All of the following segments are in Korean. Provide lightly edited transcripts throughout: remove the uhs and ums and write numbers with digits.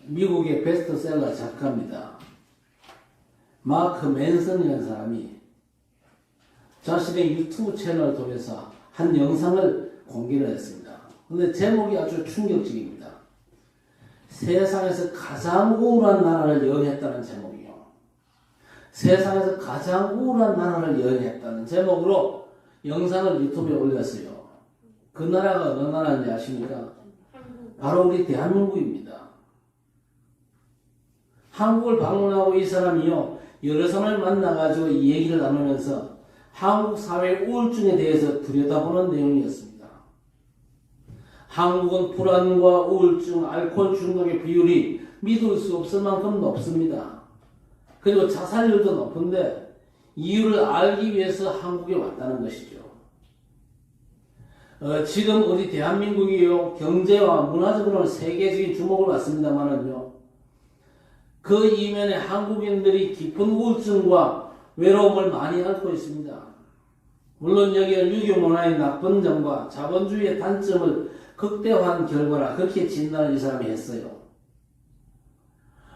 미국의 베스트셀러 작가입니다. 마크 맨슨이라는 사람이 자신의 유튜브 채널을 통해서 한 영상을 공개를 했습니다. 근데 제목이 아주 충격적입니다. 세상에서 가장 우울한 나라를 여행했다는 제목이요. 세상에서 가장 우울한 나라를 여행했다는 제목으로 영상을 유튜브에 올렸어요. 그 나라가 어느 나라인지 아십니까? 바로 우리 대한민국입니다. 한국을 방문하고 이 사람이요, 여러 사람을 만나가지고 이 얘기를 나누면서 한국 사회 우울증에 대해서 들여다보는 내용이었습니다. 한국은 불안과 우울증, 알코올 중독의 비율이 믿을 수 없을 만큼 높습니다. 그리고 자살률도 높은데 이유를 알기 위해서 한국에 왔다는 것이죠. 지금 우리 대한민국이요, 경제와 문화적으로는 세계적인 주목을 받습니다만은요, 그 이면에 한국인들이 깊은 우울증과 외로움을 많이 앓고 있습니다. 물론 여기는 유교 문화의 나쁜 점과 자본주의의 단점을 극대화한 결과라 그렇게 진단을 이 사람이 했어요.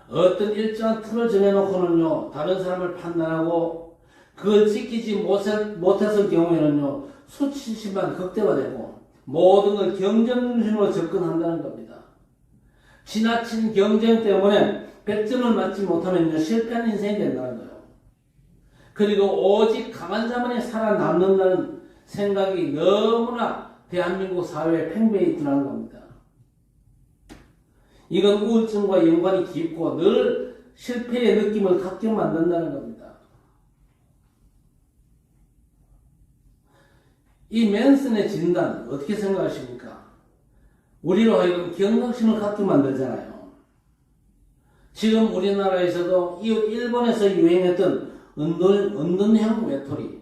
어떤 일정한 틀을 정해놓고는요, 다른 사람을 판단하고 그걸 지키지 못했을 경우에는요, 수치심만 극대화되고 모든 걸 경쟁 중심으로 접근한다는 겁니다. 지나친 경쟁 때문에 100점을 맞지 못하면 실패한 인생이 된다는 거예요. 그리고 오직 강한 자만이 살아남는다는 생각이 너무나 대한민국 사회에 팽배해 있다는 겁니다. 이건 우울증과 연관이 깊고 늘 실패의 느낌을 갖게 만든다는 겁니다. 이 맨슨의 진단 어떻게 생각하십니까? 우리로 하여금 경각심을 갖게 만들잖아요. 지금 우리나라에서도 이웃 일본에서 유행했던 은둔형 외톨이,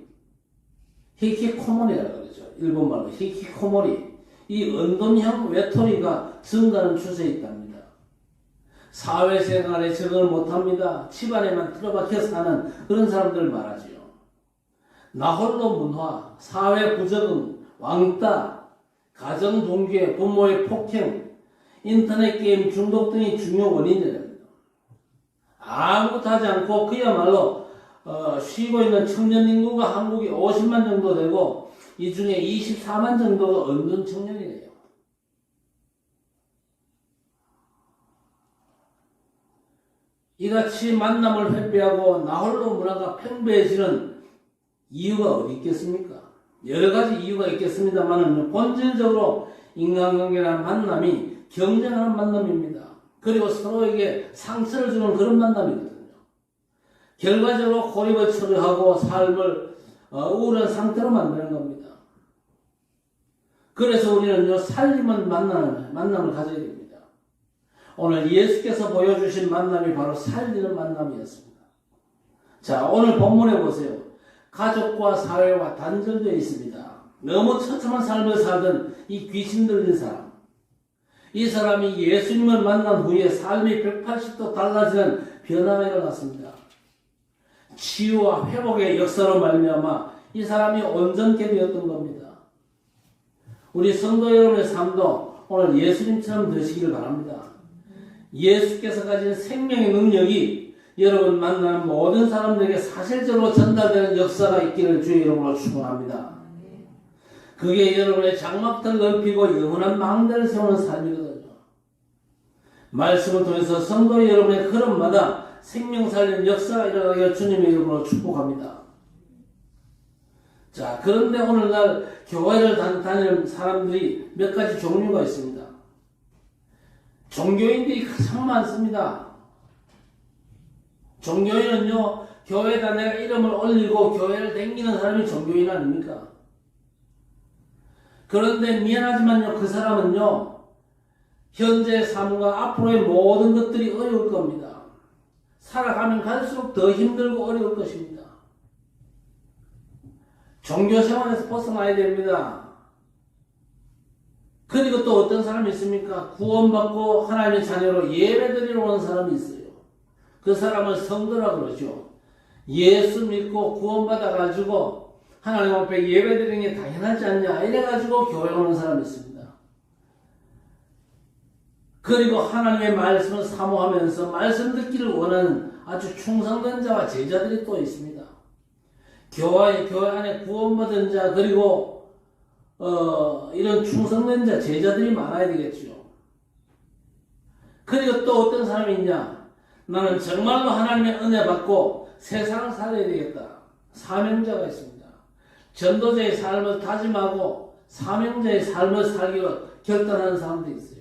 히키코모리라고 그러죠. 일본말로 히키코모리. 이 은둔형 외톨이가 증가하는 추세에 있답니다. 사회생활에 적응을 못합니다. 집안에만 틀어박혀 사는 그런 사람들을 말하지요. 나홀로 문화, 사회 부적응, 왕따, 가정 붕괴, 부모의 폭행, 인터넷 게임 중독 등이 중요 원인이랍니다. 아무것도 하지 않고 그야말로 쉬고 있는 청년 인구가 한국이 50만 정도 되고 이 중에 24만 정도가 은둔 청년이래요. 이같이 만남을 회피하고 나홀로 문화가 팽배해지는 이유가 어디 있겠습니까? 여러 가지 이유가 있겠습니다만 본질적으로 인간관계라는 만남이 경쟁하는 만남입니다. 그리고 서로에게 상처를 주는 그런 만남이거든요. 결과적으로 고립을 처리하고 삶을 우울한 상태로 만드는 겁니다. 그래서 우리는요, 살림은 만남을 가져야 됩니다. 오늘 예수께서 보여주신 만남이 바로 살리는 만남이었습니다. 자, 오늘 본문에 보세요. 가족과 사회와 단절되어 있습니다. 너무 처참한 삶을 살던 이 귀신 들린 사람. 이 사람이 예수님을 만난 후에 삶이 180도 달라지는 변화가 일어났습니다. 치유와 회복의 역사로 말미암아 이 사람이 온전케 되었던 겁니다. 우리 성도 여러분의 삶도 오늘 예수님처럼 되시기를 바랍니다. 예수께서 가진 생명의 능력이 여러분 만나는 모든 사람들에게 사실적으로 전달되는 역사가 있기를 주의 이름으로 축원합니다. 그게 여러분의 장막터를 넓히고 영원한 망대를 세우는 삶이거든요. 말씀을 통해서 성도 여러분의 걸음마다 생명 살리는 역사가 일어나게 주님의 이름으로 축복합니다. 자, 그런데 오늘날 교회를 다니는 사람들이 몇 가지 종류가 있습니다. 종교인들이 가장 많습니다. 종교인은요, 교회에다 내가 이름을 올리고 교회를 다니는 사람이 종교인 아닙니까? 그런데 미안하지만요, 그 사람은요, 현재의 삶과 앞으로의 모든 것들이 어려울 겁니다. 살아가면 갈수록 더 힘들고 어려울 것입니다. 종교 생활에서 벗어나야 됩니다. 그리고 또 어떤 사람이 있습니까? 구원받고 하나님의 자녀로 예배드리러 오는 사람이 있어요. 그 사람을 성도라고 그러죠. 예수 믿고 구원받아가지고 하나님 앞에 예배드리는 게 당연하지 않냐 이래가지고 교회 오는 사람이 있습니다. 그리고 하나님의 말씀을 사모하면서 말씀 듣기를 원하는 아주 충성된 자와 제자들이 또 있습니다. 교회 안에 구원받은 자, 그리고 이런 충성된 자, 제자들이 많아야 되겠죠. 그리고 또 어떤 사람이 있냐? 나는 정말로 하나님의 은혜 받고 세상을 살아야 되겠다. 사명자가 있습니다. 전도자의 삶을 다짐하고 사명자의 삶을 살기로 결단하는 사람도 있어요.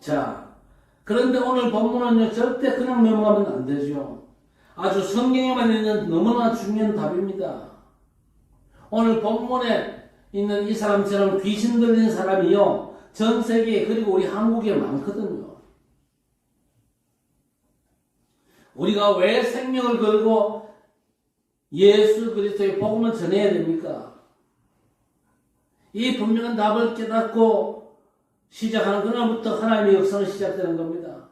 자, 그런데 오늘 본문은요, 절대 그냥 넘어가면 안 되죠. 아주 성경에만 있는 너무나 중요한 답입니다. 오늘 본문에 있는 이 사람처럼 귀신 들린 사람이요, 전 세계에 그리고 우리 한국에 많거든요. 우리가 왜 생명을 걸고 예수 그리스도의 복음을 전해야 됩니까? 이 분명한 답을 깨닫고 시작하는 그날부터 하나님의 역사는 시작되는 겁니다.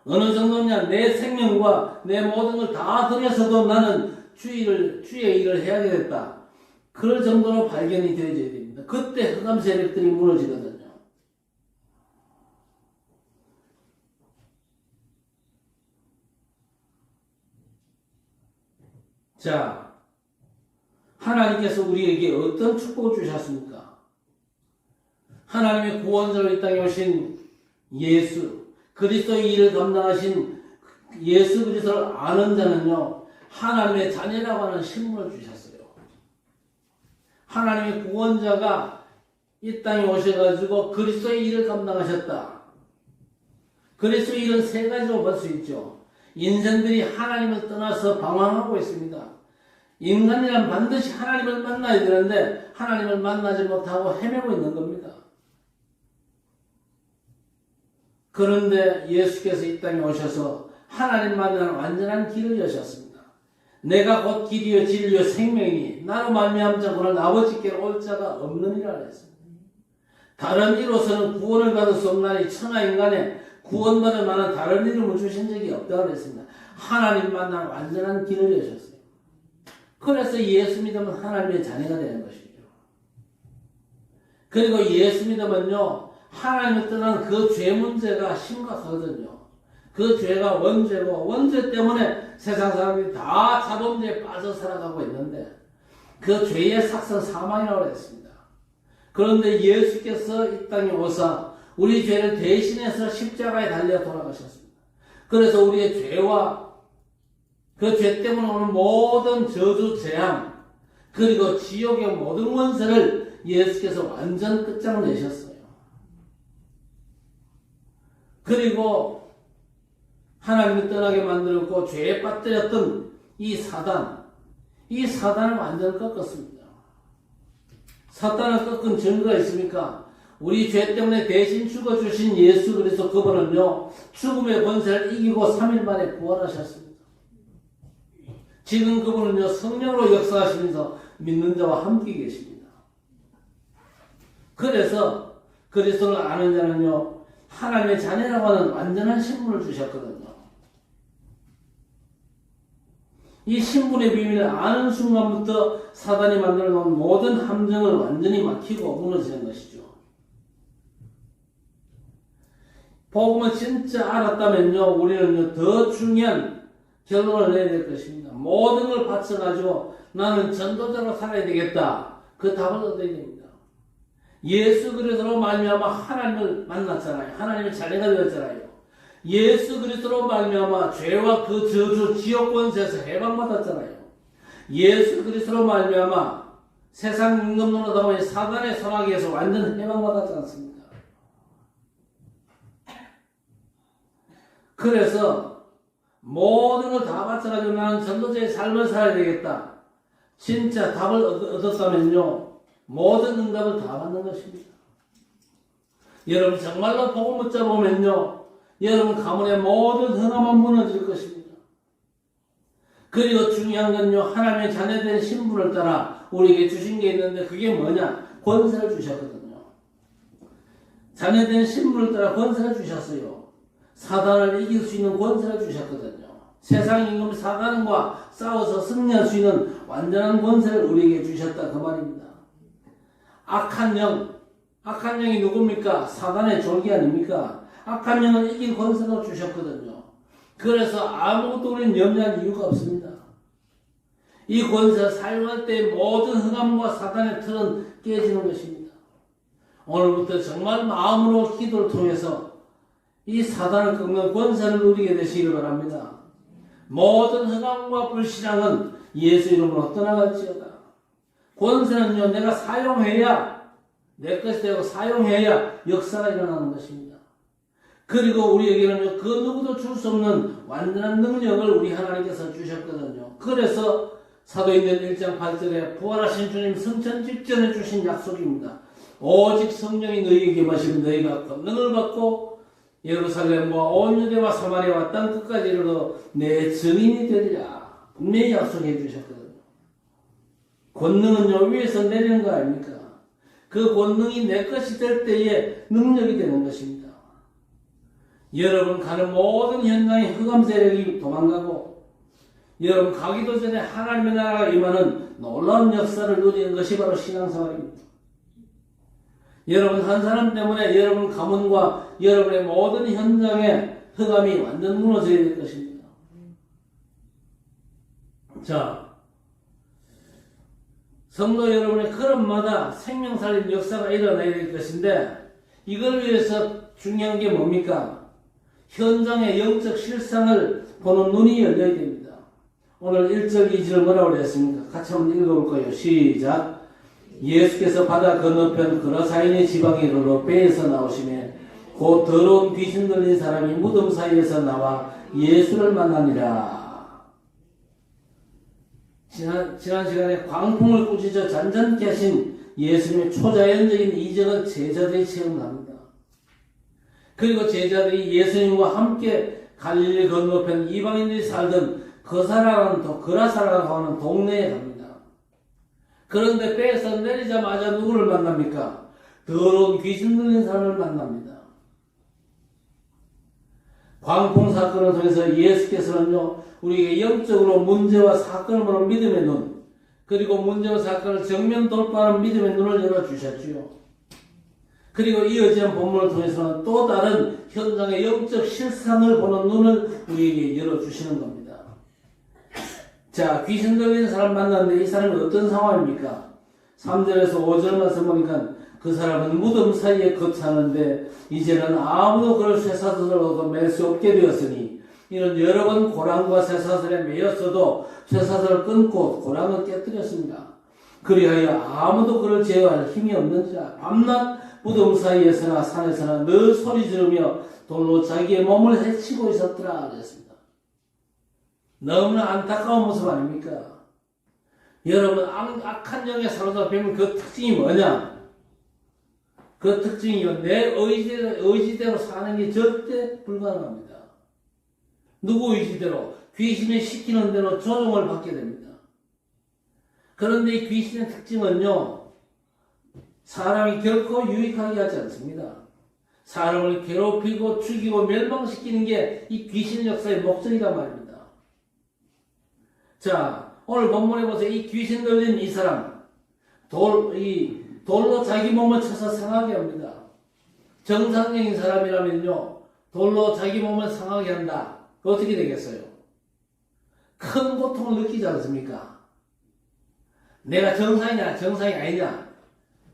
어느 정도냐, 내 생명과 내 모든 걸 다 들여서도 나는 주의 일을 해야 되겠다. 그럴 정도로 발견이 되어져야 됩니다. 그때 흑암 세력들이 무너지거든요. 자, 하나님께서 우리에게 어떤 축복을 주셨습니까? 하나님의 구원자로 이 땅에 오신 예수, 그리스도의 일을 감당하신 예수 그리스도를 아는 자는요, 하나님의 자녀라고 하는 신분을 주셨어요. 하나님의 구원자가 이 땅에 오셔가지고 그리스도의 일을 감당하셨다. 그리스도의 일은 세 가지로 볼 수 있죠. 인생들이 하나님을 떠나서 방황하고 있습니다. 인간이란 반드시 하나님을 만나야 되는데 하나님을 만나지 못하고 헤매고 있는 겁니다. 그런데 예수께서 이 땅에 오셔서 하나님 만나는 완전한 길을 여셨습니다. 내가 곧 길이요 진리요 생명이니 나로 말미암지 않고는 아버지께로 올 자가 없느니라 했습니다. 다른 이로서는 구원을 받을 수 없나니 천하 인간에 구원받을 만한 다른 이름을 주신 적이 없다고 했습니다. 하나님 만나는 완전한 길을 여셨어요. 그래서 예수 믿으면 하나님의 자녀가 되는 것이죠. 그리고 예수 믿으면요, 하나님을 떠난 그 죄 문제가 심각하거든요. 그 죄가 원죄고, 원죄 때문에 세상 사람들이 다 자범죄에 빠져 살아가고 있는데, 그 죄의 삭선 사망이라고 했습니다. 그런데 예수께서 이 땅에 오사 우리 죄를 대신해서 십자가에 달려 돌아가셨습니다. 그래서 우리의 죄와 그 죄 때문에 오는 모든 저주, 재앙, 그리고 지옥의 모든 원세를 예수께서 완전 끝장내셨어요. 그리고 하나님을 떠나게 만들었고 죄에 빠뜨렸던 이 사단을 완전 꺾었습니다. 사단을 꺾은 증거가 있습니까? 우리 죄 때문에 대신 죽어주신 예수 그리스도 그분은요, 죽음의 권세를 이기고 3일 만에 부활하셨습니다. 지금 그분은요, 성령으로 역사하시면서 믿는 자와 함께 계십니다. 그래서 그리스도를 아는 자는요, 하나님의 자녀라고 하는 완전한 신분을 주셨거든요. 이 신분의 비밀을 아는 순간부터 사단이 만들어 놓은 모든 함정을 완전히 막히고 무너지는 것이죠. 복음을 진짜 알았다면요, 우리는요, 더 중요한 결론을 내야 될 것입니다. 모든 걸 바쳐가지고 나는 전도자로 살아야 되겠다. 그 답을 얻어야 됩니다. 예수 그리스도로 말미암아 하나님을 만났잖아요. 하나님의 자녀가 되었잖아요. 예수 그리스도로 말미암아 죄와 그 저주 지옥 권세에서 해방받았잖아요. 예수 그리스도로 말미암아 세상 임금 노릇하고 사단의 손아귀에서 완전 해방받았지 않습니까? 그래서 모든 걸 다 바쳐가지고 나는 전도자의 삶을 살아야 되겠다. 진짜 답을 얻었다면요, 모든 응답을 다 받는 것입니다. 여러분 정말로 복음 붙잡으면요, 여러분 가문의 모든 흑암은 무너질 것입니다. 그리고 중요한 건요, 하나님의 자녀된 신분을 따라 우리에게 주신 게 있는데 그게 뭐냐? 권세를 주셨거든요. 자녀된 신분을 따라 권세를 주셨어요. 사단을 이길 수 있는 권세를 주셨거든요. 세상 임금 사단과 싸워서 승리할 수 있는 완전한 권세를 우리에게 주셨다 그 말입니다. 악한 영, 악한 영이 누굽니까? 사단의 졸기 아닙니까? 악한 영은 이길 권세도 주셨거든요. 그래서 아무것도 우리는 염려할 이유가 없습니다. 이 권세를 사용할 때 모든 흑암과 사단의 틀은 깨지는 것입니다. 오늘부터 정말 마음으로 기도를 통해서 이 사단을 꺾는 권세를 누리게 되시길 바랍니다. 모든 흑암과 불신앙은 예수 이름으로 떠나갈지어다. 권세는요, 내가 사용해야, 내 것이 되고 사용해야 역사가 일어나는 것입니다. 그리고 우리에게는 그 누구도 줄 수 없는 완전한 능력을 우리 하나님께서 주셨거든요. 그래서 사도행전 1장 8절에 부활하신 주님 성천 직전에 주신 약속입니다. 오직 성령이 너희에게 마시면 너희가 권능을 받고 예루살렘과 온 유대와 사마리아와 땅 끝까지 이르러 내 증인이 되리라. 분명히 약속해 주셨거든요. 권능은요, 위에서 내리는 거 아닙니까? 그 권능이 내 것이 될 때에 능력이 되는 것입니다. 여러분 가는 모든 현장에 흑암 세력이 도망가고 여러분 가기도 전에 하나님의 나라가 임하는 놀라운 역사를 누리는 것이 바로 신앙생활입니다. 여러분 한 사람 때문에 여러분 가문과 여러분의 모든 현장에 흑암이 완전 무너져야 될 것입니다. 자, 성도 여러분의 걸음마다 생명살린 역사가 일어나야 될 것인데 이걸 위해서 중요한 게 뭡니까? 현장의 영적 실상을 보는 눈이 열려야 됩니다. 오늘 1절 2절 뭐라고 그랬습니까? 같이 한번 읽어볼 거예요. 시작. 예수께서 바다 건너편 그라사인의 지방에 이르러 배에서 나오시매 곧 더러운 귀신 들린 사람이 무덤 사이에서 나와 예수를 만나니라. 지난 시간에 광풍을 꾸짖어 잔잔케 하신 예수님의 초자연적인 이적을 제자들이 체험합니다. 그리고 제자들이 예수님과 함께 갈릴리 건너편 이방인들이 살던 그라사라고 하는 동네에 갑니다. 그런데 배에서 내리자마자 누구를 만납니까? 더러운 귀신 들린 사람을 만납니다. 광풍 사건을 통해서 예수께서는요, 우리에게 영적으로 문제와 사건을 보는 믿음의 눈, 그리고 문제와 사건을 정면 돌파하는 믿음의 눈을 열어주셨지요. 그리고 이어지는 본문을 통해서는 또 다른 현장의 영적 실상을 보는 눈을 우리에게 열어주시는 겁니다. 자, 귀신 들린 사람 만났는데 이 사람이 어떤 상황입니까? 3절에서 5절 말씀 보니까 그 사람은 무덤 사이에 거차는데 이제는 아무도 그를 쇠사슬로도 맬 수 없게 되었으니 이는 여러 번 고랑과 쇠사슬에 매였어도 쇠사슬을 끊고 고랑을 깨뜨렸습니다. 그리하여 아무도 그를 제어할 힘이 없는 자 밤낮 무덤 사이에서나 산에서나 늘 소리 지르며 돌로 자기의 몸을 해치고 있었더라 그랬습니다. 너무나 안타까운 모습 아닙니까? 여러분 악한 영에 사로잡히면 그 특징이 뭐냐? 그 특징이요, 내 의지대로 사는 게 절대 불가능합니다. 누구 의지대로? 귀신이 시키는 대로 조종을 받게 됩니다. 그런데 이 귀신의 특징은요, 사람이 결코 유익하게 하지 않습니다. 사람을 괴롭히고 죽이고 멸망시키는 게 이 귀신 역사의 목적이란 말입니다. 자, 오늘 본문에 보세요. 이 귀신 들린 이 사람, 돌로 자기 몸을 쳐서 상하게 합니다. 정상적인 사람이라면요, 돌로 자기 몸을 상하게 한다. 어떻게 되겠어요? 큰 고통을 느끼지 않습니까? 내가 정상이냐, 정상이 아니냐?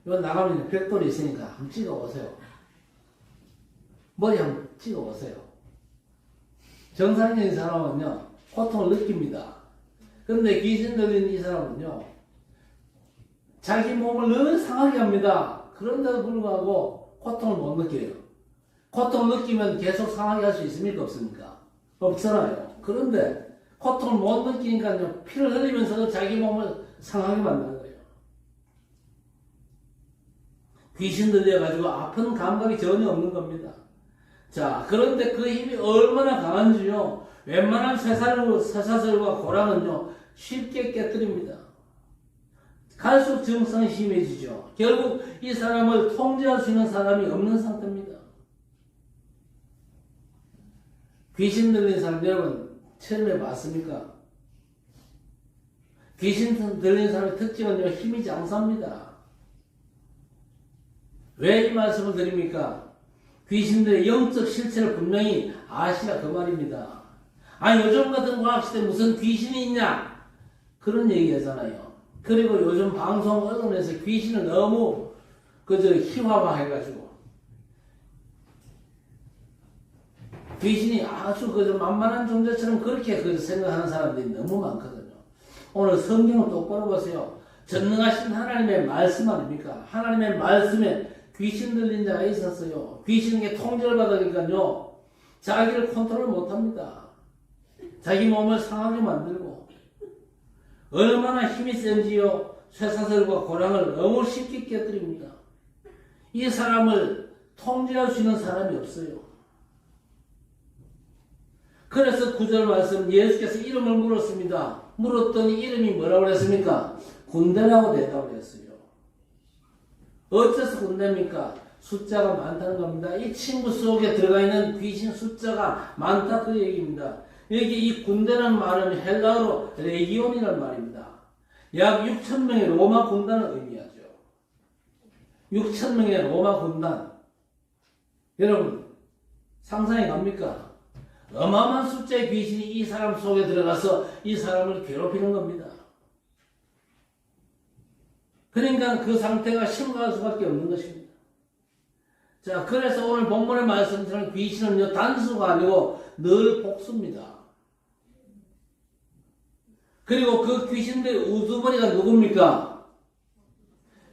이거 나가면 벽돌이 있으니까 한번 찍어보세요. 머리 한번 찍어보세요. 정상적인 사람은요, 고통을 느낍니다. 그런데 귀신 들린 이 사람은요, 자기 몸을 늘 상하게 합니다. 그런데도 불구하고 고통을 못 느껴요. 고통을 느끼면 계속 상하게 할 수 있습니까? 없습니까? 없잖아요. 그런데 고통을 못 느끼니까요, 피를 흘리면서도 자기 몸을 상하게 만드는 거예요. 귀신 들려가지고 아픈 감각이 전혀 없는 겁니다. 자, 그런데 그 힘이 얼마나 강한지요, 웬만한 쇠사슬과 고랑은요, 쉽게 깨뜨립니다. 갈수록 증상이 심해지죠. 결국 이 사람을 통제할 수 있는 사람이 없는 상태입니다. 귀신 들린 사람 여러분 체험해 봤습니까? 귀신 들린 사람의 특징은요, 힘이 장사입니다. 왜 이 말씀을 드립니까? 귀신들의 영적 실체를 분명히 아시라 그 말입니다. 아니 요즘 같은 과학시대에 무슨 귀신이 있냐? 그런 얘기 하잖아요. 그리고 요즘 방송 언론에서 귀신을 너무 그저 희화화해가지고 귀신이 아주 그저 만만한 존재처럼 그렇게 그 생각하는 사람들이 너무 많거든요. 오늘 성경을 똑바로 보세요. 전능하신 하나님의 말씀 아닙니까? 하나님의 말씀에 귀신 들린 자가 있었어요. 귀신에게 통제를 받으니까요. 자기를 컨트롤 못합니다. 자기 몸을 상하게 만들고 얼마나 힘이 센지요. 쇠사슬과 고랑을 너무 쉽게 깨뜨립니다. 이 사람을 통제할 수 있는 사람이 없어요. 그래서 9절 말씀 예수께서 이름을 물었습니다. 물었더니 이름이 뭐라고 그랬습니까? 군대라고 대답을 했어요. 어째서 군대입니까? 숫자가 많다는 겁니다. 이 친구 속에 들어가 있는 귀신 숫자가 많다 그 얘기입니다. 여기 이 군대라는 말은 헬라어로 레기온이라는 말입니다. 약 6,000명의 로마 군단을 의미하죠. 6,000명의 로마 군단. 여러분 상상이 갑니까? 어마어마한 숫자의 귀신이 이 사람 속에 들어가서 이 사람을 괴롭히는 겁니다. 그러니까 그 상태가 심각할 수밖에 없는 것입니다. 자, 그래서 오늘 본문의 말씀처럼 귀신은요, 단수가 아니고 늘 복수입니다. 그리고 그 귀신들의 우두머리가 누굽니까?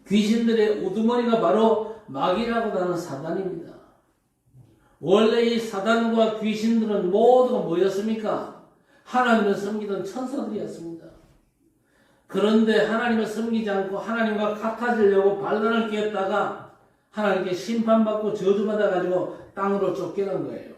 귀신들의 우두머리가 바로 마귀라고 하는 사단입니다. 원래 이 사단과 귀신들은 모두가 뭐였습니까? 하나님을 섬기던 천사들이었습니다. 그런데 하나님을 섬기지 않고 하나님과 같아지려고 반란을 끼웠다가 하나님께 심판받고 저주받아가지고 땅으로 쫓겨난 거예요.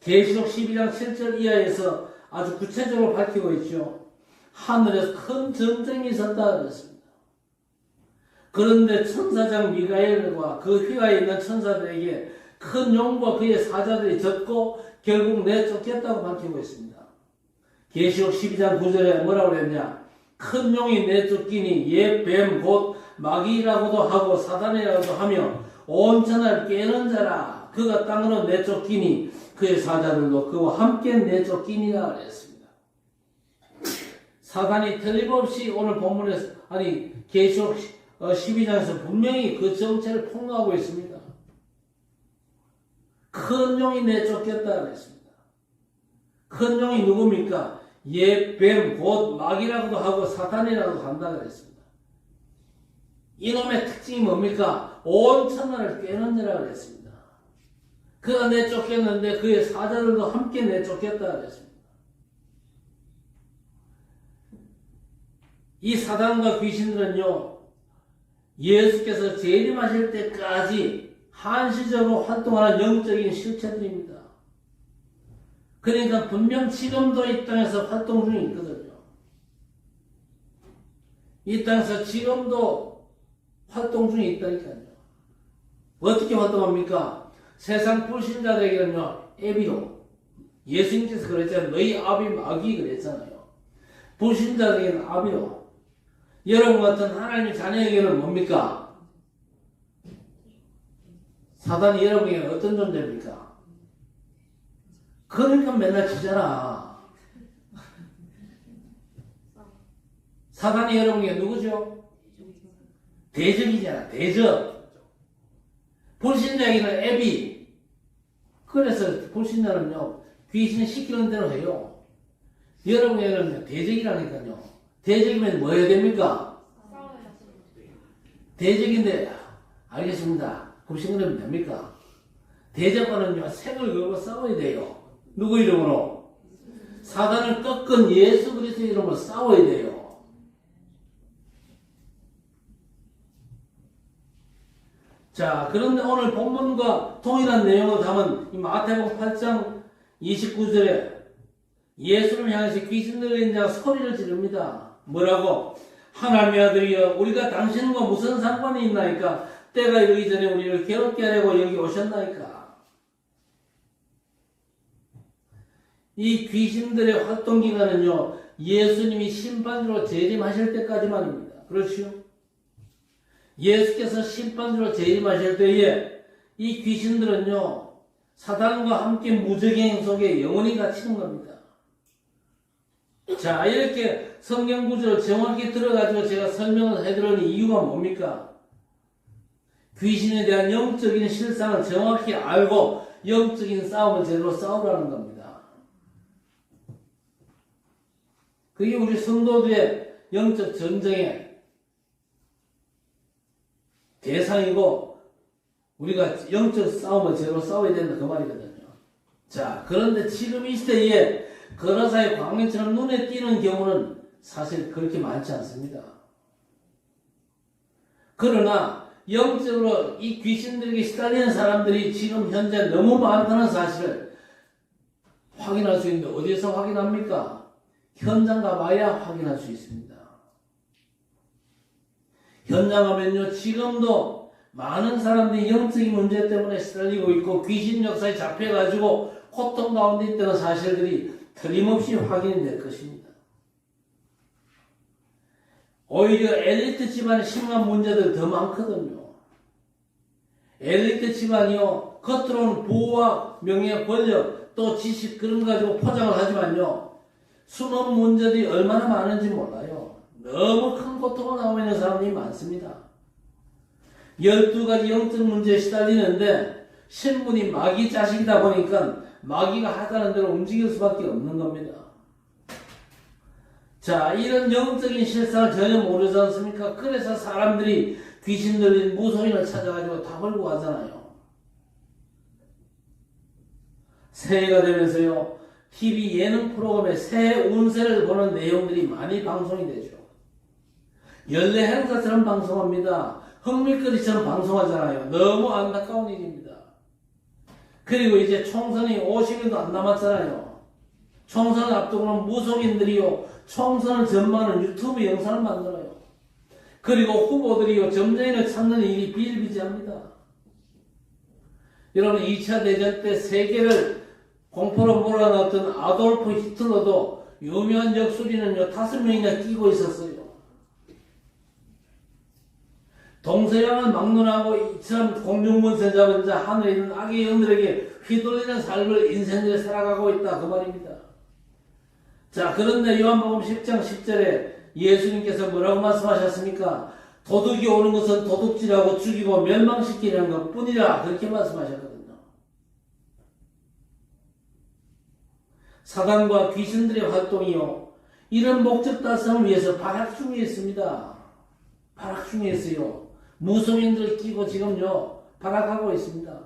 계시록 12장 7절 이하에서 아주 구체적으로 밝히고 있죠. 하늘에서 큰 전쟁이 있었다 그랬습니다. 그런데 천사장 미가엘과 그 휘하에 있는 천사들에게 큰 용과 그의 사자들이 졌고 결국 내쫓겼다고 밝히고 있습니다. 계시록 12장 9절에 뭐라고 그랬냐? 큰 용이 내쫓기니 옛 뱀 곧 마귀라고도 하고 사단이라고도 하며 온 천하를 깨는 자라. 그가 땅으로 내쫓기니 그의 사자들도 그와 함께 내쫓기니라 그랬습니다. 사단이 틀림없이 오늘 본문에서 계시록 12장에서 분명히 그 정체를 폭로하고 있습니다. 큰 용이 내쫓겼다 그랬습니다. 큰 용이 누굽니까? 옛 뱀 곧 마귀라고도 하고 사탄이라고도 한다 그랬습니다. 이놈의 특징이 뭡니까? 온 천하를 꿰는 자라 그랬습니다. 그가 내쫓겼는데 그의 사자들도 함께 내쫓겼다 그랬습니다. 이 사단과 귀신들은요, 예수께서 재림하실 때까지 한시적으로 활동하는 영적인 실체들입니다. 그러니까 분명 지금도 이 땅에서 활동 중에 있거든요. 이 땅에서 지금도 활동 중에 있다니까요. 어떻게 활동합니까? 세상 불신자들에게는요, 애비로. 예수님께서 그랬잖아요. 너희 아비 마귀 그랬잖아요. 불신자들에게는 아비로. 여러분 같은 하나님의 자녀에게는 뭡니까? 사단이 여러분에게는 어떤 존재입니까? 그러니까 맨날 지잖아. 사단이 여러분에게 누구죠? 대적이잖아. 대적. 불신자에게는 애비. 그래서 불신자는요, 귀신 시키는 대로 해요. 여러분에게는 대적이라니까요. 대적이면 뭐 해야 됩니까? 대적인데, 알겠습니다. 굽신거리면 됩니까? 대적과는요, 색을 걸고 싸워야 돼요. 누구 이름으로? 사단을 꺾은 예수 그리스도 이름으로 싸워야 돼요. 자, 그런데 오늘 본문과 동일한 내용을 담은 이 마태복음 8장 29절에 예수를 향해서 귀신들인 자가 소리를 지릅니다. 뭐라고? 하나님의 아들이여 우리가 당신과 무슨 상관이 있나이까? 때가 이르기 전에 우리를 괴롭게 하려고 여기 오셨나이까? 이 귀신들의 활동 기간은요, 예수님이 심판으로 재림하실 때까지만입니다. 그렇죠? 예수께서 심판주로 재림하실 때에 이 귀신들은요, 사단과 함께 무적행 속에 영원히 갇히는 겁니다. 자, 이렇게 성경 구절을 정확히 들어가지고 제가 설명을 해드리는 이유가 뭡니까? 귀신에 대한 영적인 실상을 정확히 알고 영적인 싸움을 제대로 싸우라는 겁니다. 그게 우리 성도들의 영적 전쟁의 대상이고 우리가 영적 싸움을 제대로 싸워야 된다 그 말이거든요. 자, 그런데 지금 이 시대에 거라사의 광명처럼 눈에 띄는 경우는 사실 그렇게 많지 않습니다. 그러나 영적으로 이 귀신들에게 시달리는 사람들이 지금 현재 너무 많다는 사실을 확인할 수 있는데 어디에서 확인합니까? 현장 가봐야 확인할 수 있습니다. 현장 가면요, 지금도 많은 사람들이 영적인 문제 때문에 시달리고 있고 귀신 역사에 잡혀가지고 고통 가운데 있다는 사실들이 틀림없이 확인이 될 것입니다. 오히려 엘리트 집안의 심한 문제들 더 많거든요. 엘리트 집안이요, 겉으로는 부와 명예, 권력, 또 지식 그런 거 가지고 포장을 하지만요, 숨은 문제들이 얼마나 많은지 몰라요. 너무 큰 고통을 나오고 있는 사람들이 많습니다. 12가지 영적 문제에 시달리는데 신분이 마귀 자식이다 보니까 마귀가 하자는 대로 움직일 수밖에 없는 겁니다. 자, 이런 영적인 실상을 전혀 모르지 않습니까? 그래서 사람들이 귀신 들린 무속인을 찾아가지고 다 걸고 가잖아요. 새해가 되면서요, TV 예능 프로그램에 새해 운세를 보는 내용들이 많이 방송이 되죠. 연례 행사처럼 방송합니다. 흥미거리처럼 방송하잖아요. 너무 안타까운 일입니다. 그리고 이제 총선이 50일도 안 남았잖아요. 총선을 앞두고는 무속인들이요, 총선을 전망하는 유튜브 영상을 만들어요. 그리고 후보들이요, 점쟁이를 찾는 일이 비일비재합니다. 여러분, 2차 대전 때 세계를 공포로 몰아넣었던 아돌프 히틀러도 유명한 역술이는요, 5명이나 끼고 있었어요. 동서양을 막론하고 이처럼 공중문세 잡은 자 하늘에 있는 악의 영들에게 휘둘리는 삶을 인생들이 살아가고 있다 그 말입니다. 자, 그런데 요한복음 10장 10절에 예수님께서 뭐라고 말씀하셨습니까? 도둑이 오는 것은 도둑질하고 죽이고 멸망시키는 것 뿐이라 그렇게 말씀하셨거든요. 사단과 귀신들의 활동이요, 이런 목적 달성을 위해서 발악 중에 있습니다. 발악 중에 있어요. 무속인들을 끼고 지금요, 발악하고 있습니다.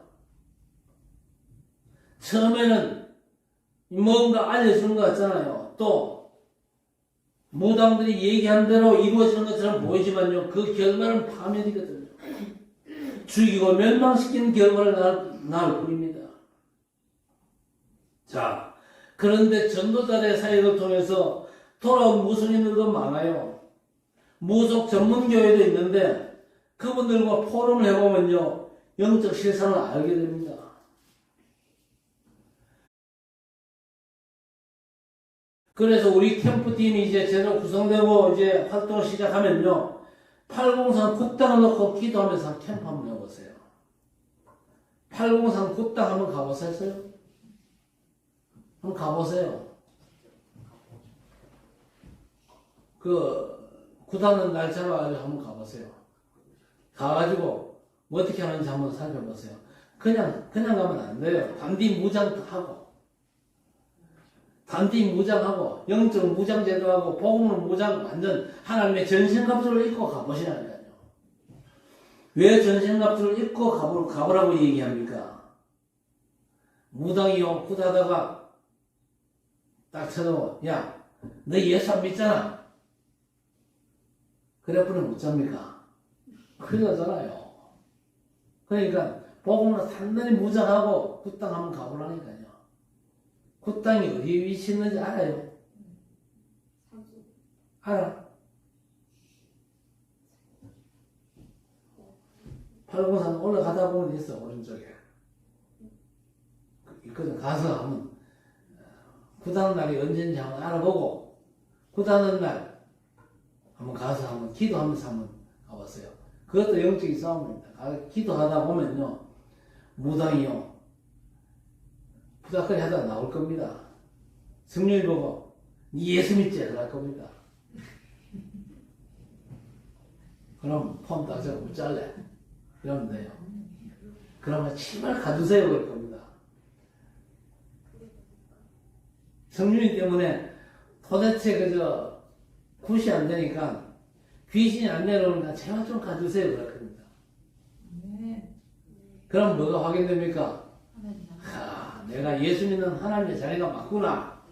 처음에는 뭔가 알려주는 것 같잖아요. 또 무당들이 얘기한 대로 이루어지는 것처럼 보이지만요, 그 결과는 파멸이거든요. 죽이고 멸망시키는 결과를 낳을 뿐입니다. 자, 그런데 전도자의 사역을 통해서 돌아온 무속인들도 많아요. 무속 전문교회도 있는데 그분들과 포럼을 해보면요, 영적 실상을 알게 됩니다. 그래서 우리 캠프팀이 이제 제대로 구성되고 이제 활동을 시작하면요, 803 국당을 놓고 기도하면서 캠프 한번 해보세요. 803 국당 한번 가보셨어요? 한번 가보세요. 구단은 날 잡아가지고 한번 가보세요. 가가지고 뭐 어떻게 하는지 한번 살펴보세요. 그냥 가면 안 돼요. 단디 무장하고, 영적 무장제도하고, 복음을 무장, 완전 하나님의 전신갑주를 입고 가보시라니까요. 왜 전신갑주를 입고 가보라고 얘기합니까? 무당이요, 굿하다가 딱 쳐도, 야, 너 예수 안 믿잖아. 그래, 뿐이 못 잡니까? 큰일 나잖아요. 그러니까, 복음으로 단단히 무장하고, 굿당 한번 가보라니까요. 굿당이 어디 위치에 있는지 알아요? 알아? 803 올라가다 보면 있어, 오른쪽에. 있거든. 가서 한번, 굿하는 날이 언제인지 한번 알아보고, 굿하는 날, 한번 가서 한번 기도하면서 한번 가봤어요. 그것도 영적인 싸움입니다. 기도하다 보면요, 무당이요, 부닥거리 하다가 나올 겁니다. 성령이 보고, 니 예수 믿지? 그럴 겁니다. 그럼 폼 딱 잡고 잘래. 이러면 돼요. 그러면 정말 가두세요. 그럴 겁니다. 성령이 때문에 도대체 그저 굿이 안 되니까 귀신이 안 내려오니까 제발 좀 가두세요. 그럴 겁니다. 그럼 뭐가 확인됩니까? 내가 예수 믿는 하나님의 자리가 맞구나.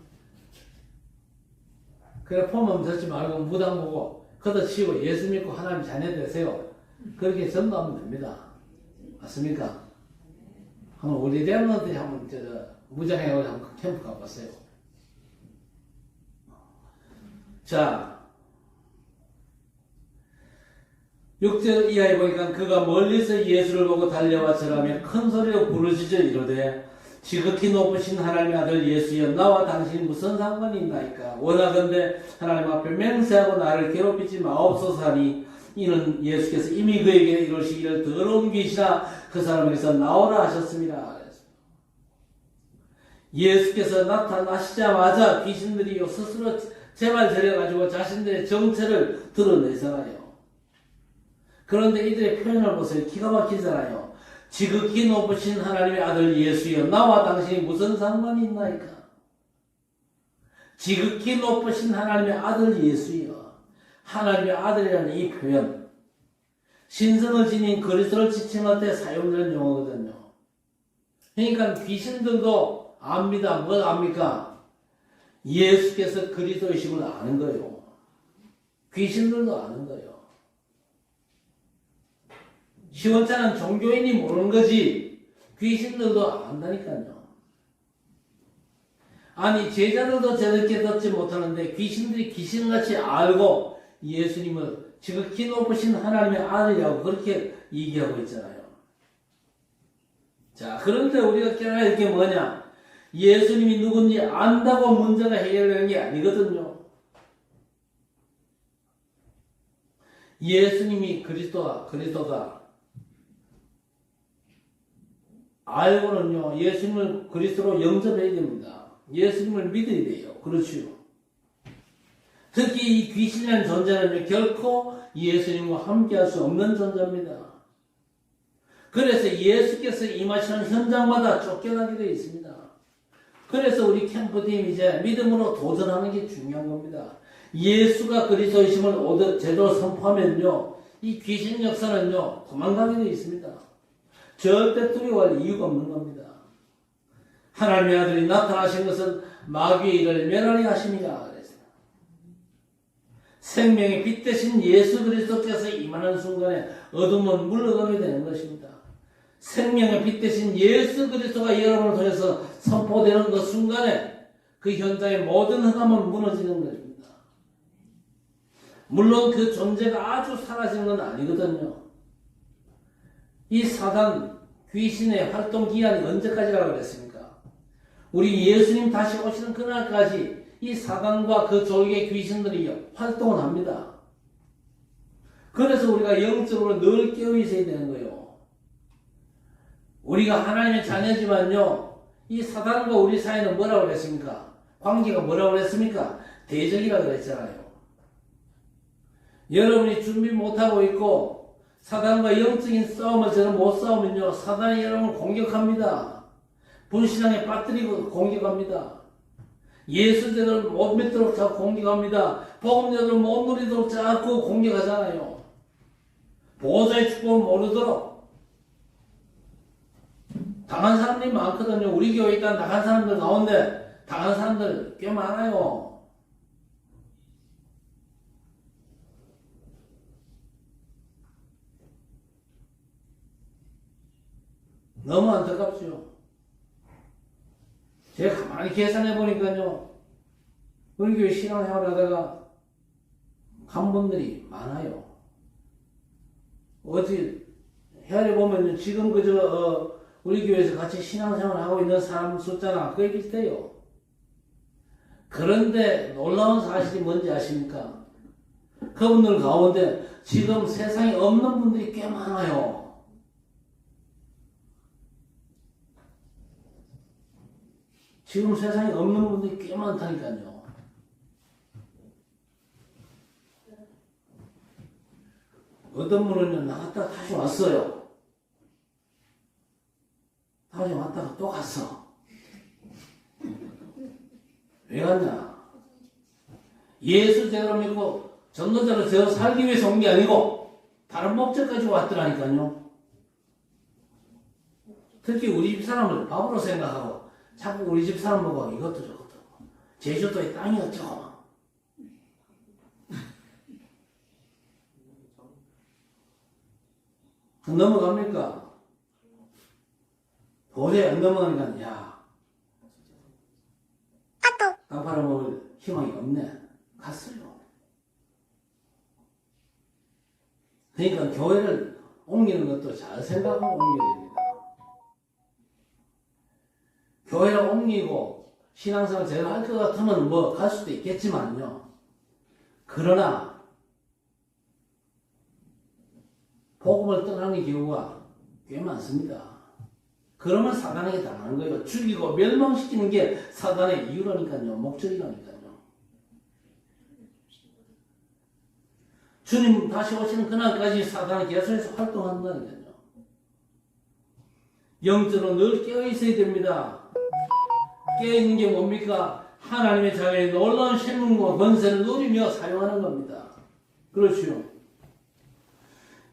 그래 폼만 듣지 말고 무당 보고 걷어치우고 예수 믿고 하나님 자녀 되세요. 그렇게 전도하면 됩니다. 맞습니까? 한번 우리 대학원들이 한번 무장해가지고 한번 캠프 가봤어요. 자, 6절 이하에 보니까 그가 멀리서 예수를 보고 달려와 절하며 큰 소리로 부르짖어 이르되 지극히 높으신 하나님의 아들 예수여 나와 당신이 무슨 상관이 있나이까. 원하건대 하나님 앞에 맹세하고 나를 괴롭히지 마옵소서 하니 이는 예수께서 이미 그에게 이르시기를 더러운 귀신아 그 사람에게서 나오라 하셨습니다. 예수께서 나타나시자마자 귀신들이 스스로 제발 저려가지고 자신들의 정체를 드러내잖아요. 그런데 이들의 표현을 보세요. 기가 막히잖아요. 지극히 높으신 하나님의 아들 예수여 나와 당신이 무슨 상관이 있나이까. 지극히 높으신 하나님의 아들 예수여. 하나님의 아들이라는 이 표현, 신성을 지닌 그리스도를 지칭할 때 사용되는 용어거든요. 그러니까 귀신들도 압니다. 뭘 압니까? 예수께서 그리스도이심을 아는 거예요. 귀신들도 아는 거예요. 시원찮은 종교인이 모르는 거지 귀신들도 안다니까요. 아니 제자들도 저렇게 듣지 못하는데 귀신들이 귀신같이 알고 예수님을 지극히 높으신 하나님의 아들이라고 그렇게 얘기하고 있잖아요. 자, 그런데 우리가 깨달아야 할 게 뭐냐? 예수님이 누군지 안다고 문제가 해결되는 게 아니거든요. 예수님이 그리스도가 알고는요, 예수님을 그리스도로 영접해야 됩니다. 예수님을 믿어야 돼요. 그렇지요. 특히 이 귀신이라는 존재는 결코 예수님과 함께할 수 없는 존재입니다. 그래서 예수께서 임하시는 현장마다 쫓겨나게 되어 있습니다. 그래서 우리 캠프팀 이제 믿음으로 도전하는 게 중요한 겁니다. 예수가 그리스도이심을 제대로 선포하면요, 이 귀신 역사는요 도망가게 되어 있습니다. 절대 두려워할 이유가 없는 겁니다. 하나님의 아들이 나타나신 것은 마귀의 일을 멸하리 하심이라. 생명의 빛 대신 예수 그리스도께서 임하는 순간에 어둠은 물러가게 되는 것입니다. 생명의 빛 대신 예수 그리스도가 여러분을 통해서 선포되는 그 순간에 그 현장의 모든 흑암은 무너지는 것입니다. 물론 그 존재가 아주 사라지는 건 아니거든요. 이 사단, 귀신의 활동 기한이 언제까지라고 그랬습니까? 우리 예수님 다시 오시는 그날까지 이 사단과 그 졸개 귀신들이 활동을 합니다. 그래서 우리가 영적으로 늘 깨어 있어야 되는 거예요. 우리가 하나님의 자녀지만요, 이 사단과 우리 사이는 뭐라고 그랬습니까? 관계가 뭐라고 그랬습니까? 대적이라고 그랬잖아요. 여러분이 준비 못하고 있고 사단과 영적인 싸움을 저는 못 싸우면요, 사단이 여러분을 공격합니다. 불신앙에 빠뜨리고 공격합니다. 예수제를 못 믿도록 자꾸 공격합니다. 복음제를 못 누리도록 자꾸 공격하잖아요. 보호자의 축복을 모르도록. 당한 사람들이 많거든요. 우리 교회에 있다 나간 사람들 가운데 당한 사람들 꽤 많아요. 너무 안타깝죠. 제가 가만히 계산해 보니까요, 우리 교회 신앙생활 하다가 간 분들이 많아요. 어디 헤아려 보면요, 지금 우리 교회에서 같이 신앙생활 하고 있는 사람 숫자나 거의 비슷해요. 그런데 놀라운 사실이 뭔지 아십니까? 그분들 가운데 지금 세상에 없는 분들이 꽤 많아요. 지금 세상에 없는 분들이 꽤 많다니까요. 어떤 분은 나갔다가 다시 왔어요. 다시 왔다가 또 갔어. 왜 갔냐? 예수 제대로 믿고 전도자로 제대로 살기 위해서 온 게 아니고 다른 목적 가지고 왔더라니까요. 특히 우리 집 사람을 밥으로 생각하고 자꾸 우리 집 사람 보고 이것도 저것도 제주도의 땅이 어쩌고 넘어갑니까? 도저히 안 넘어가니까 야 땅 팔아먹을 희망이 없네. 갔어요. 그러니까 교회를 옮기는 것도 잘 생각하고 옮겨야 됩니다. 교회를 옮기고 신앙생활 제대로 할 것 같으면 뭐 갈 수도 있겠지만요. 그러나 복음을 떠나는 경우가 꽤 많습니다. 그러면 사단에게 당하는 거예요. 죽이고 멸망시키는 게 사단의 이유라니까요. 목적이라니까요. 주님 다시 오시는 그날까지 사단이 계속해서 활동한다니까요. 영적으로 늘 깨어있어야 됩니다. 깨어있는 게 뭡니까? 하나님의 자녀의 놀라운 생명과 권세를 누리며 사용하는 겁니다. 그렇죠.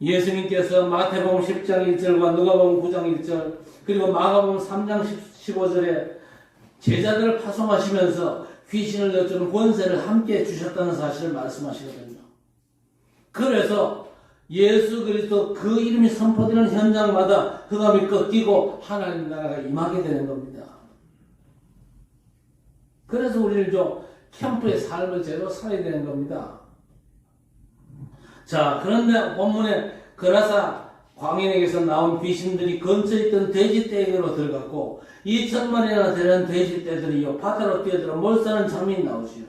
예수님께서 마태복음 10장 1절과 누가복음 9장 1절 그리고 마가복음 3장 15절에 제자들을 파송하시면서 귀신을 여쭈는 권세를 함께 주셨다는 사실을 말씀하시거든요. 그래서 예수 그리스도 그 이름이 선포되는 현장마다 흑암이 꺾이고 하나님 나라가 임하게 되는 겁니다. 그래서 우리는 좀 캠프의 삶을 제대로 살아야 되는 겁니다. 자, 그런데 본문에 그라사 광인에게서 나온 귀신들이 근처에 있던 돼지떼에게로 들어갔고 2,000마리나 되는 돼지떼들이 바다로 뛰어들어 몰사하는 장면이 나오지요.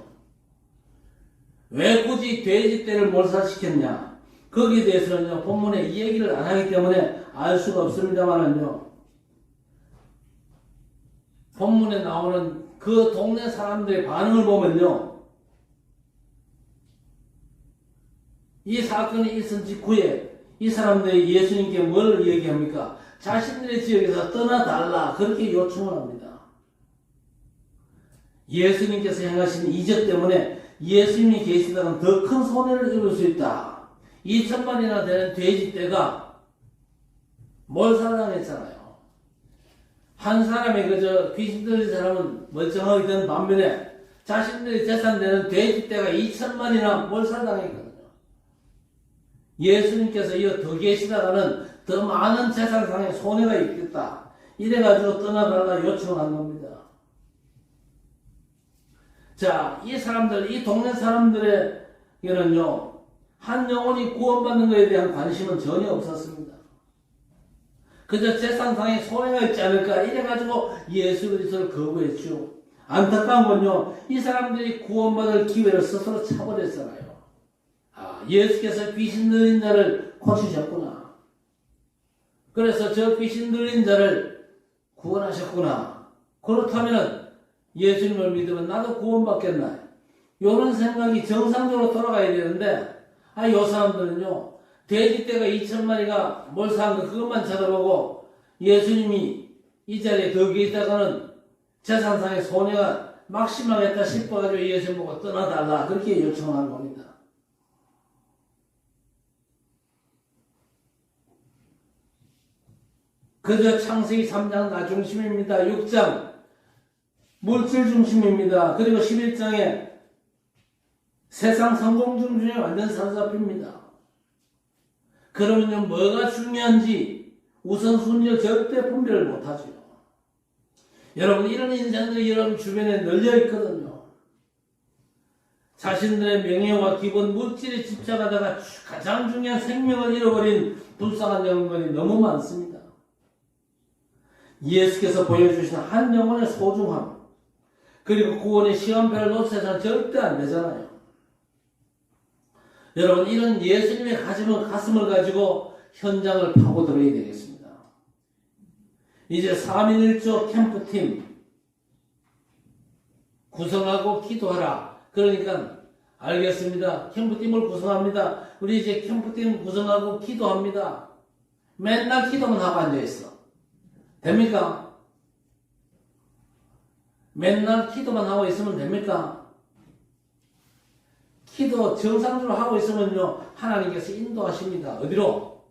왜 굳이 돼지떼를 몰살시켰냐? 거기에 대해서는요, 본문에 이 얘기를 안 하기 때문에 알 수가 없습니다만은요, 본문에 나오는 그 동네 사람들의 반응을 보면요, 이 사건이 있은 직후에 이 사람들이 예수님께 뭘 얘기합니까? 자신들의 지역에서 떠나달라 그렇게 요청을 합니다. 예수님께서 행하신 이적 때문에 예수님이 계시다간 더 큰 손해를 입을 수 있다. 2,000마리나 되는 돼지떼가 몰살당했잖아요. 한 사람이 그저 귀신 들린 사람은 멀쩡하게 된 반면에 자신들의 재산 되는 돼지떼가 2,000마리나 몰살당했거든요. 예수님께서 이어 더 계시다가는 더 많은 재산상의 손해가 있겠다. 이래가지고 떠나달라 요청한 겁니다. 자, 이 사람들, 이 동네 사람들에게는요, 한 영혼이 구원받는 것에 대한 관심은 전혀 없었습니다. 그저 재산상의 손해가 있지 않을까 이래가지고 예수 그리스도를 거부했죠. 안타까운 건요, 이 사람들이 구원받을 기회를 스스로 차버렸잖아요. 아, 예수께서 귀신 들린 자를 고치셨구나. 그래서 저 귀신 들린 자를 구원하셨구나. 그렇다면 예수님을 믿으면 나도 구원받겠나? 이런 생각이 정상적으로 돌아가야 되는데, 요 사람들은요, 돼지떼가 2,000마리가 몰사한 거 그것만 쳐다보고 예수님이 이 자리에 더 계시다가는 재산상의 손해가 막심하겠다 싶어가지고 예수님 보고 떠나달라 그렇게 요청한 겁니다. 그저 창세기 3장 나 중심입니다. 6장 물질 중심입니다. 그리고 11장에 세상 성공 중심에 완전 사로잡힙니다. 그러면요, 뭐가 중요한지 우선순위를 절대 분별을 못하죠. 여러분, 이런 인생들이 여러분 주변에 널려 있거든요. 자신들의 명예와 기본 물질에 집착하다가 가장 중요한 생명을 잃어버린 불쌍한 영혼들이 너무 많습니다. 예수께서 보여주신 한 영혼의 소중함, 그리고 구원의 시간표를 놓쳐서는 절대 안 되잖아요. 여러분, 이런 예수님의 가슴을 가지고 현장을 파고들어야 되겠습니다. 이제 3인 1조 캠프팀 구성하고 기도하라. 그러니까 알겠습니다. 캠프팀을 구성합니다. 우리 이제 캠프팀 구성하고 기도합니다. 맨날 기도만 하고 앉아있어. 됩니까? 맨날 기도만 하고 있으면 됩니까? 기도 정상적으로 하고 있으면요, 하나님께서 인도하십니다. 어디로?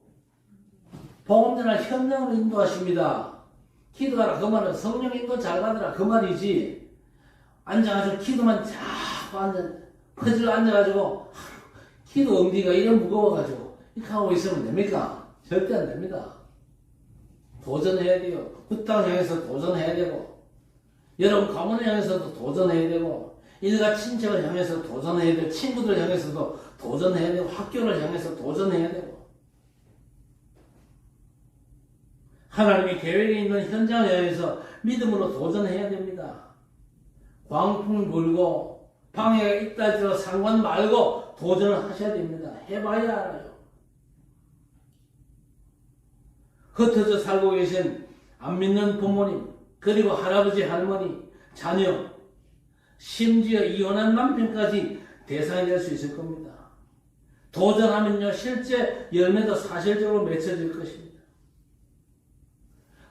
복음 전할 현장으로 인도하십니다. 기도하라 그 말은 성령 인도 잘 받으라 그 말이지. 앉아가지고 기도만 자꾸 퍼즐로 앉아가지고 기도 엉덩이가 이래 무거워가지고 이렇게 하고 있으면 됩니까? 절대 안 됩니다. 도전해야 돼요. 그 땅 향해서 도전해야 되고, 여러분 가문을 향해서도 도전해야 되고, 일가 친척을 향해서 도전해야 되고, 친구들 향해서도 도전해야 되고, 학교를 향해서 도전해야 되고, 하나님의 계획에 있는 현장을 향해서 믿음으로 도전해야 됩니다. 광풍 불고 방해가 있다 할지라도 상관 말고 도전을 하셔야 됩니다. 해봐야 알아요. 흩어져 살고 계신 안 믿는 부모님, 그리고 할아버지, 할머니, 자녀, 심지어 이혼한 남편까지 대상이 될 수 있을 겁니다. 도전하면요, 실제 열매도 사실적으로 맺혀질 것입니다.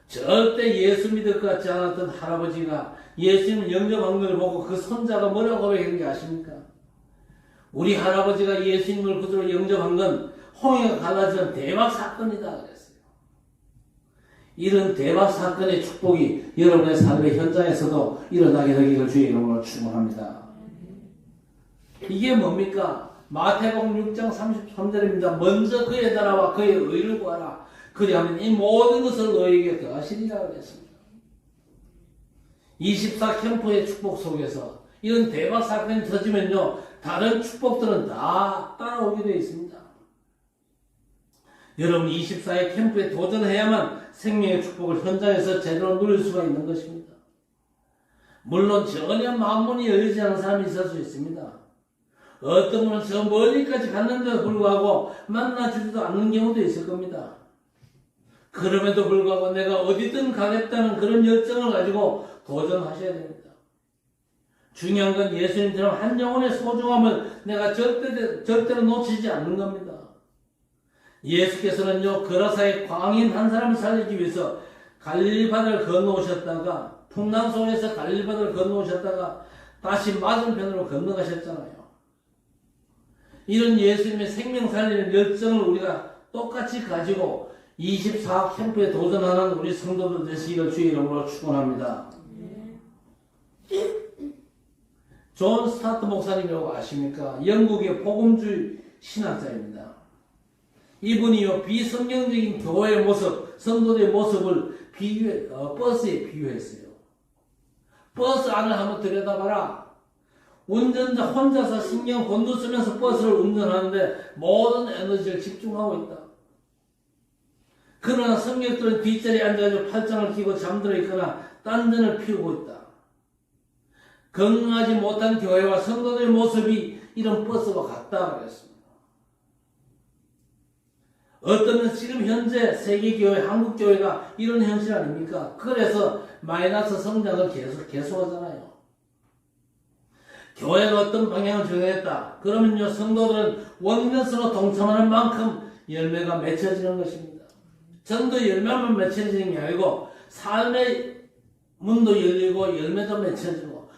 절대 예수 믿을 것 같지 않았던 할아버지가 예수님을 영접한 걸 보고 그 손자가 뭐라고 고백했는지 아십니까? 우리 할아버지가 예수님을 구주로 영접한 건 홍해가 갈라지는 대박 사건이다 그랬어요. 이런 대박 사건의 축복이 여러분의 삶의 현장에서도 일어나게 되기를 주의 이름으로 축원합니다. 이게 뭡니까? 마태복음 6장 33절입니다. 먼저 그의 나라와 그의 의를 구하라. 그리하면 이 모든 것을 너에게 더하시리라 그랬습니다. 24 캠프의 축복 속에서 이런 대박 사건이 터지면요, 다른 축복들은 다 따라오게 되어 있습니다. 여러분 24의 캠프에 도전해야만 생명의 축복을 현장에서 제대로 누릴 수가 있는 것입니다. 물론 전혀 마음문이 열리지 않은 사람이 있을 수 있습니다. 어떤 분은 저 멀리까지 갔는데도 불구하고 만나주지도 않는 경우도 있을 겁니다. 그럼에도 불구하고 내가 어디든 가겠다는 그런 열정을 가지고 도전하셔야 됩니다. 중요한 건 예수님처럼 한 영혼의 소중함을 내가 절대로 놓치지 않는 겁니다. 예수께서는요, 거라사의 광인 한 사람을 살리기 위해서 갈릴리바다를 건너오셨다가, 풍랑 속에서 갈릴리바다를 건너오셨다가 다시 맞은편으로 건너가셨잖아요. 이런 예수님의 생명 살리는 열정을 우리가 똑같이 가지고 24 캠프에 도전하는 우리 성도들 되시기를 주의 이름으로 축원합니다. 존 스타트 목사님이라고 아십니까? 영국의 복음주의 신학자입니다. 이분이요, 비성경적인 교회의 모습, 성도들의 모습을 버스에 비유했어요. 버스 안을 한번 들여다봐라. 운전자 혼자서 신경 곤두쓰면서 버스를 운전하는데 모든 에너지를 집중하고 있다. 그러나 성격들은 뒷자리에 앉아서 팔짱을 끼고 잠들어 있거나 딴전을 피우고 있다. 건강하지 못한 교회와 성도들의 모습이 이런 버스와 같다 그랬습니다. 어떤 지금 현재 세계교회, 한국교회가 이런 현실 아닙니까? 그래서 마이너스 성장을 계속하잖아요. 교회가 어떤 방향을 정했다. 그러면요, 성도들은 원면서로 동참하는 만큼 열매가 맺혀지는 것입니다. 전도 열매만 맺혀지는 게 아니고 삶의 문도 열리고 열매도 맺혀지고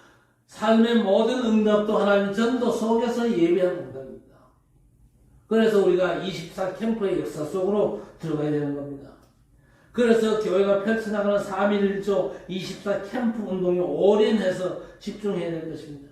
삶의 모든 응답도 하나님 전도 속에서 예비한 응답입니다. 그래서 우리가 24 캠프의 역사 속으로 들어가야 되는 겁니다. 그래서 교회가 펼쳐나가는 3일 1조 24 캠프 운동에 올인해서 집중해야 될 것입니다.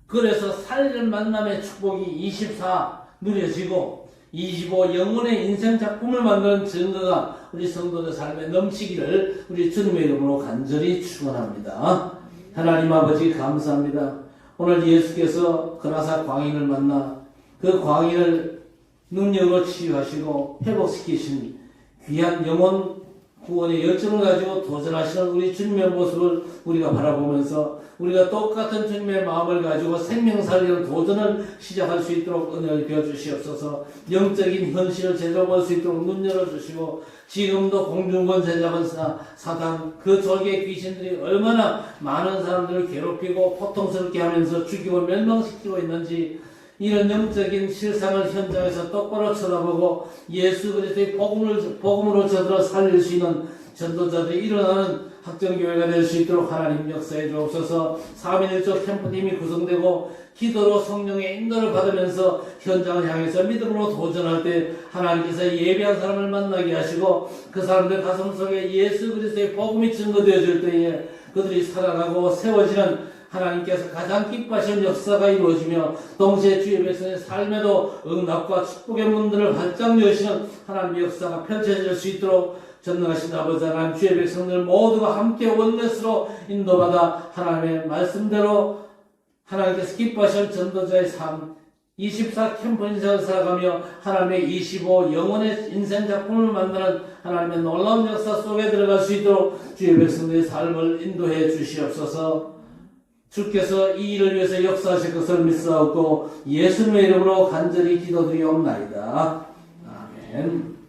그래서 살리는 만남의 축복이 24 누려지고 25 영혼의 인생 작품을 만드는 증거가 우리 성도들 삶에 넘치기를 우리 주님의 이름으로 간절히 축원합니다. 하나님 아버지 감사합니다. 오늘 예수께서 거라사 광인을 만나 그 광인을 능력으로 치유하시고 회복시키신 귀한 영혼 구원의 열정을 가지고 도전하시는 우리 주님의 모습을 우리가 바라보면서 우리가 똑같은 주님의 마음을 가지고 생명 살리는 도전을 시작할 수 있도록 은혜를 베어주시옵소서. 영적인 현실을 제대로 수 있도록 눈 열어주시고, 지금도 공중권 세력은 사단, 그 졸개 귀신들이 얼마나 많은 사람들을 괴롭히고 고통스럽게 하면서 죽이고 멸망시키고 있는지, 이런 영적인 실상을 현장에서 똑바로 쳐다보고 예수 그리스도의 복음으로 저들을 살릴 수 있는 전도자들이 일어나는 학정교회가 될 수 있도록 하나님 역사해 주옵소서. 3.1조 캠프팀이 구성되고 기도로 성령의 인도를 받으면서 현장을 향해서 믿음으로 도전할 때 하나님께서 예배한 사람을 만나게 하시고, 그 사람들 가슴 속에 예수 그리스도의 복음이 증거되어질 때에 그들이 살아나고 세워지는 하나님께서 가장 기뻐하시는 역사가 이루어지며, 동시에 주의 백성의 삶에도 응답과 축복의 문들을 활짝 여시는 하나님의 역사가 펼쳐질 수 있도록 전능하신 아버지 하나님, 주의 백성들 모두가 함께 원넷으로 인도받아 하나님의 말씀대로 하나님께서 기뻐하시는 전도자의 삶, 24 캠프 인생을 살아가며 하나님의 25 영혼의 인생 작품을 만드는 하나님의 놀라운 역사 속에 들어갈 수 있도록 주의 백성들의 삶을 인도해 주시옵소서. 주께서 이 일을 위해서 역사하실 것을 믿사옵고 예수님의 이름으로 간절히 기도드리옵나이다. 아멘.